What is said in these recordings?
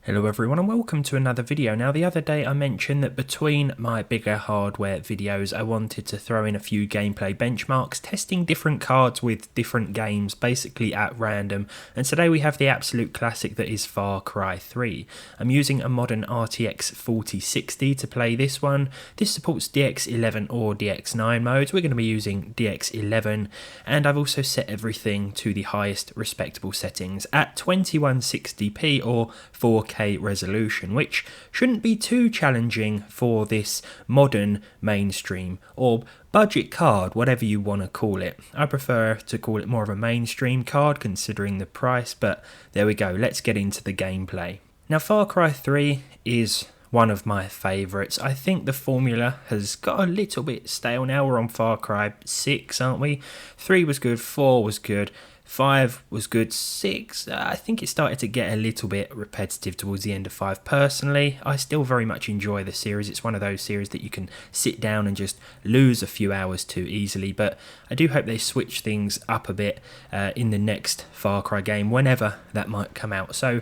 Hello everyone and welcome to another video. Now the other day I mentioned that between my bigger hardware videos I wanted to throw in a few gameplay benchmarks, testing different cards with different games basically at random, and today we have the absolute classic that is Far Cry 3. I'm using a modern RTX 4060 to play this one. This supports DX11 or DX9 modes. We're going to be using DX11 and I've also set everything to the highest respectable settings at 2160p or 4K resolution, which shouldn't be too challenging for this modern mainstream or budget card, whatever you want to call it. I prefer to call it more of a mainstream card considering the price, but there we go, let's get into the gameplay. Now Far Cry 3 is one of my favourites. I think the formula has got a little bit stale now. We're on Far Cry 6, aren't we? 3 was good, 4 was good, 5 was good, 6, I think it started to get a little bit repetitive towards the end of 5 personally. I still very much enjoy the series. It's one of those series that you can sit down and just lose a few hours to easily, but I do hope they switch things up a bit in the next Far Cry game, whenever that might come out. So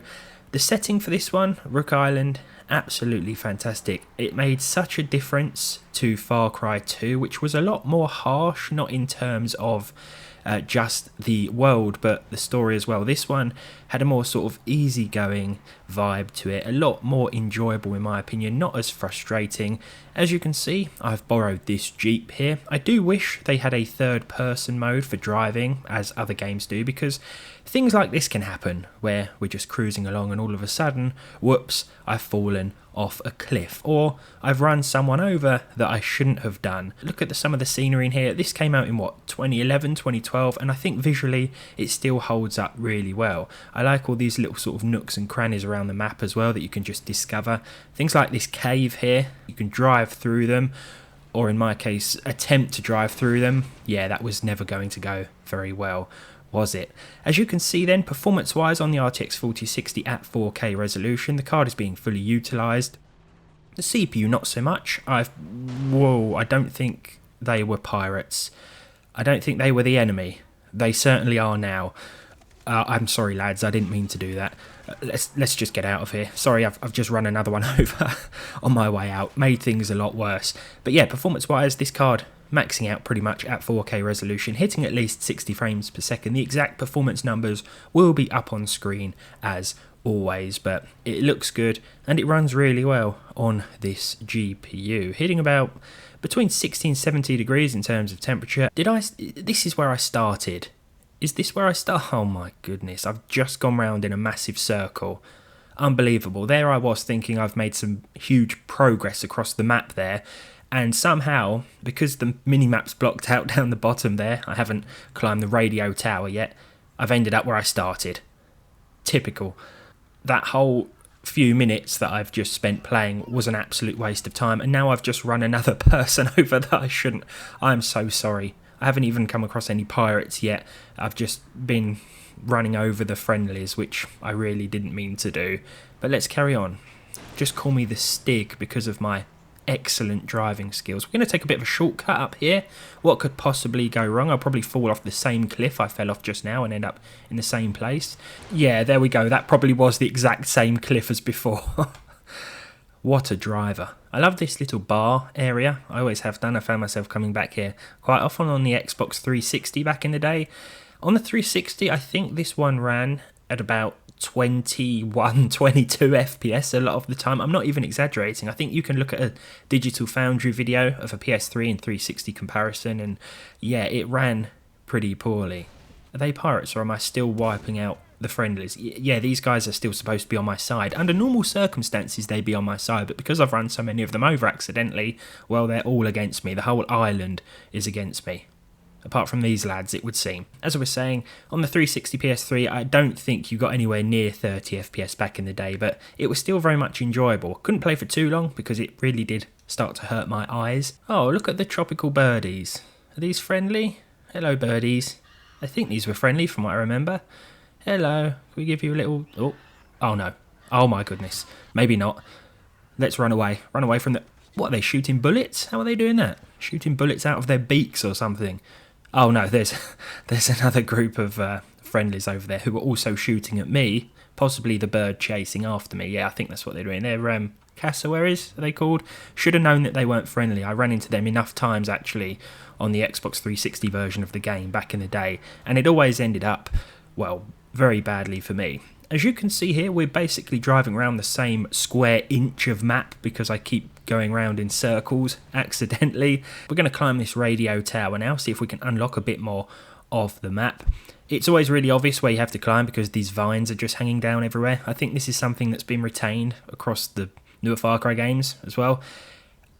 the setting for this one, Rook Island, absolutely fantastic. It made such a difference to Far Cry 2, which was a lot more harsh, not in terms of just the world but the story as well. This one had a more sort of easygoing vibe to it, a lot more enjoyable in my opinion, not as frustrating. As you can see, I've borrowed this Jeep here. I do wish they had a third person mode for driving as other games do, because things like this can happen where we're just cruising along and all of a sudden, whoops, I've fallen off a cliff, or I've run someone over that I shouldn't have done. Look at some of the scenery in here. This came out in what, 2011, 2012, and I think visually it still holds up really well. I like all these little sort of nooks and crannies around the map as well that you can just discover. Things like this cave here, you can drive through them, or in my case, attempt to drive through them. Yeah, that was never going to go very well, was it? As you can see then, performance wise on the RTX 4060 at 4K resolution, the card is being fully utilised. The CPU not so much. I don't think they were pirates. I don't think they were the enemy. They certainly are now. I'm sorry lads, I didn't mean to do that. Let's just get out of here. Sorry, I've just run another one over on my way out. Made things a lot worse. But yeah, performance wise, this card maxing out pretty much at 4K resolution, hitting at least 60 frames per second. The exact performance numbers will be up on screen as always, but it looks good and it runs really well on this GPU, hitting about between 60 and 70 degrees in terms of temperature. This is where I started. Is this where I start? Oh my goodness, I've just gone round in a massive circle. Unbelievable. There I was thinking I've made some huge progress across the map there, and somehow, because the mini-map's blocked out down the bottom there, I haven't climbed the radio tower yet, I've ended up where I started. Typical. That whole few minutes that I've just spent playing was an absolute waste of time, and now I've just run another person over that I shouldn't. I'm so sorry. I haven't even come across any pirates yet. I've just been running over the friendlies, which I really didn't mean to do. But let's carry on. Just call me the Stig because of my excellent driving skills. We're going to take a bit of a shortcut up here. What could possibly go wrong? I'll probably fall off the same cliff I fell off just now and end up in the same place. Yeah, there we go. That probably was the exact same cliff as before. What a driver. I love this little bar area. I always have done. I found myself coming back here quite often on the Xbox 360 back in the day. On the 360, I think this one ran at about 21, 22 FPS a lot of the time. I'm not even exaggerating. I think you can look at a Digital Foundry video of a PS3 and 360 comparison, and yeah, it ran pretty poorly. Are they pirates, or am I still wiping out the friendlies? Yeah, these guys are still supposed to be on my side. Under normal circumstances, they'd be on my side, but because I've run so many of them over accidentally, well, they're all against me. The whole island is against me. Apart from these lads, it would seem. As I was saying, on the 360 PS3, I don't think you got anywhere near 30 FPS back in the day, but it was still very much enjoyable. Couldn't play for too long because it really did start to hurt my eyes. Oh, look at the tropical birdies. Are these friendly? Hello, birdies. I think these were friendly from what I remember. Hello, can we give you a little... Oh no. Oh my goodness. Maybe not. Let's run away. Run away from the... What, are they shooting bullets? How are they doing that? Shooting bullets out of their beaks or something? Oh no, there's another group of friendlies over there who were also shooting at me, possibly the bird chasing after me. Yeah, I think that's what they're doing. They're cassowaries, are they called? Should have known that they weren't friendly. I ran into them enough times actually on the Xbox 360 version of the game back in the day, and it always ended up, well, very badly for me. As you can see here, we're basically driving around the same square inch of map because I keep going around in circles accidentally. We're going to climb this radio tower now, see if we can unlock a bit more of the map. It's always really obvious where you have to climb because these vines are just hanging down everywhere. I think this is something that's been retained across the newer Far Cry games as well.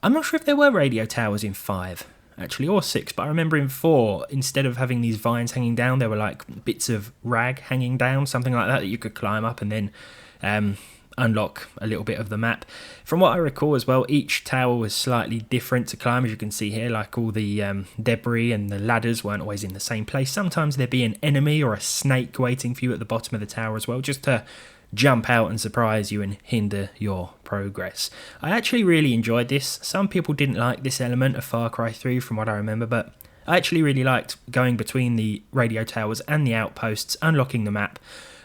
I'm not sure if there were radio towers in 5 actually, or 6, but I remember in 4, instead of having these vines hanging down, there were like bits of rag hanging down, something like that you could climb up and then unlock a little bit of the map. From what I recall as well, each tower was slightly different to climb, as you can see here, like all the debris and the ladders weren't always in the same place. Sometimes there'd be an enemy or a snake waiting for you at the bottom of the tower as well, just to jump out and surprise you and hinder your progress. I actually really enjoyed this. Some people didn't like this element of Far Cry 3 from what I remember, but I actually really liked going between the radio towers and the outposts, unlocking the map,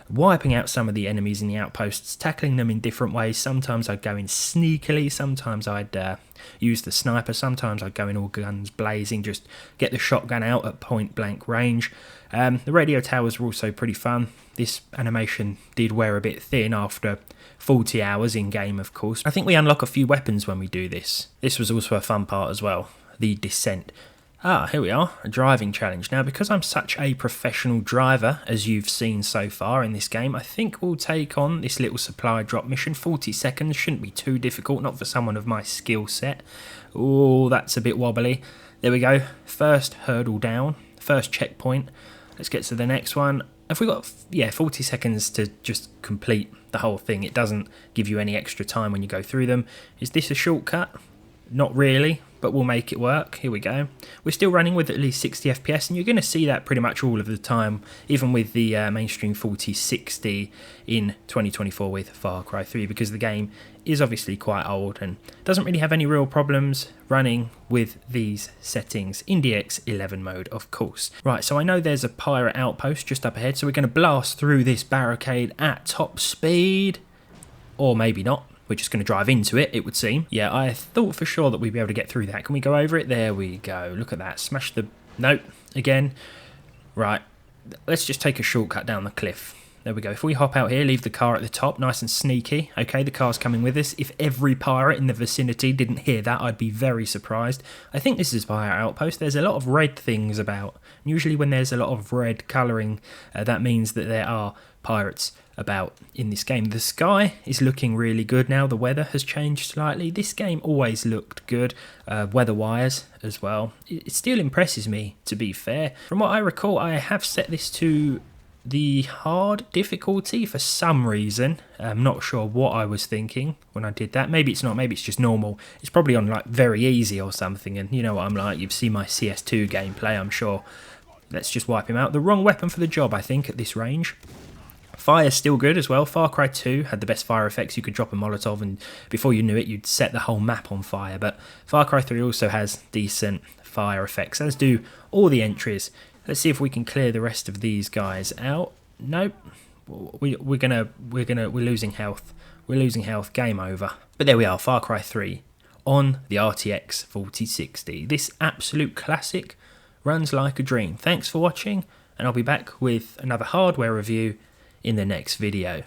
wiping out some of the enemies in the outposts, tackling them in different ways. Sometimes I'd go in sneakily, sometimes I'd use the sniper, sometimes I'd go in all guns blazing, just get the shotgun out at point blank range. The radio towers were also pretty fun. This animation did wear a bit thin after 40 hours in game, of course. I think we unlock a few weapons when we do this. This was also a fun part as well, the descent. Here we are, a driving challenge. Now, because I'm such a professional driver, as you've seen so far in this game, I think we'll take on this little supply drop mission. 40 seconds, shouldn't be too difficult, not for someone of my skill set. Oh, that's a bit wobbly. There we go, first hurdle down, first checkpoint. Let's get to the next one. Have we got, 40 seconds to just complete the whole thing. It doesn't give you any extra time when you go through them. Is this a shortcut? Not really, but we'll make it work. Here we go. We're still running with at least 60 FPS, and you're going to see that pretty much all of the time, even with the mainstream 4060 in 2024 with Far Cry 3, because the game is obviously quite old and doesn't really have any real problems running with these settings in DX11 mode, of course. Right, so I know there's a pirate outpost just up ahead, so we're going to blast through this barricade at top speed, or maybe not. We're just going to drive into it, it would seem. Yeah, I thought for sure that we'd be able to get through that. Can we go over it? There we go. Look at that. Smash the... Nope. Again. Right. Let's just take a shortcut down the cliff. There we go. If we hop out here, leave the car at the top, nice and sneaky. Okay, the car's coming with us. If every pirate in the vicinity didn't hear that, I'd be very surprised. I think this is Pirate Outpost. There's a lot of red things about. Usually when there's a lot of red colouring, that means that there are pirates about in this game. The sky is looking really good now. The weather has changed slightly. This game always looked good, weather-wise as well. It still impresses me, to be fair. From what I recall, I have set this to the hard difficulty for some reason. I'm not sure what I was thinking when I did that. Maybe it's not, maybe it's just normal. It's probably on like very easy or something, and you know what I'm like, you've seen my CS2 gameplay, I'm sure. Let's just wipe him out. The wrong weapon for the job, I think, at this range. Fire's still good as well. Far Cry 2 had the best fire effects. You could drop a Molotov and before you knew it, you'd set the whole map on fire. But Far Cry 3 also has decent fire effects, as do all the entries. Let's see if we can clear the rest of these guys out. Nope. We're losing health. We're losing health. Game over. But there we are, Far Cry 3 on the RTX 4060. This absolute classic runs like a dream. Thanks for watching, and I'll be back with another hardware review in the next video.